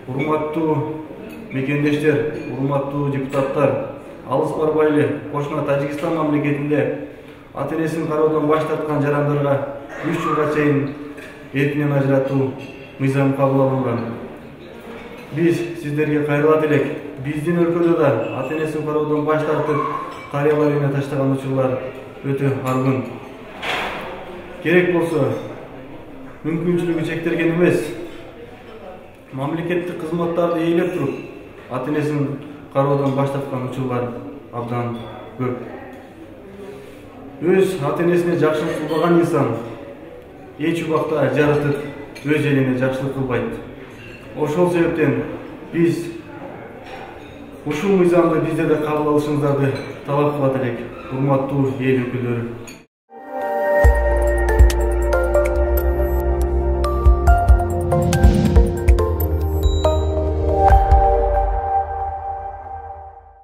Урматтуу мекендештер, урматтуу депутаттар, алыс барбайлы кошуна Тажикстан мамлекетинде ата-энесин кароодон баш тарткан жарандарга 3 жылга чейин эркинен ажыратуу мыйзам кабыл алынган. Биз сиздерге кайрылат элек. Биздин өлкөдө да ата-энесин кароодон баш тартып, карыялар үйүнө таштаган учурлар өтө аргын. Керек болсо, мүмкүнчүлүгү чектелген эмес, мамлекеттик кызматтарды ээлеп туруп, ата-энесин кароодон баш тарткан учурлар абдан көп. Өз ата-энесине жакшылык кылбаган инсан эч убакта жарытып, өз элине жакшылык кылбайт. Ошол себептен биз ушул мыйзамды бизде да кабыл алышыңыздарды талап кылат элек, урматтуу эл өкүлдөрү.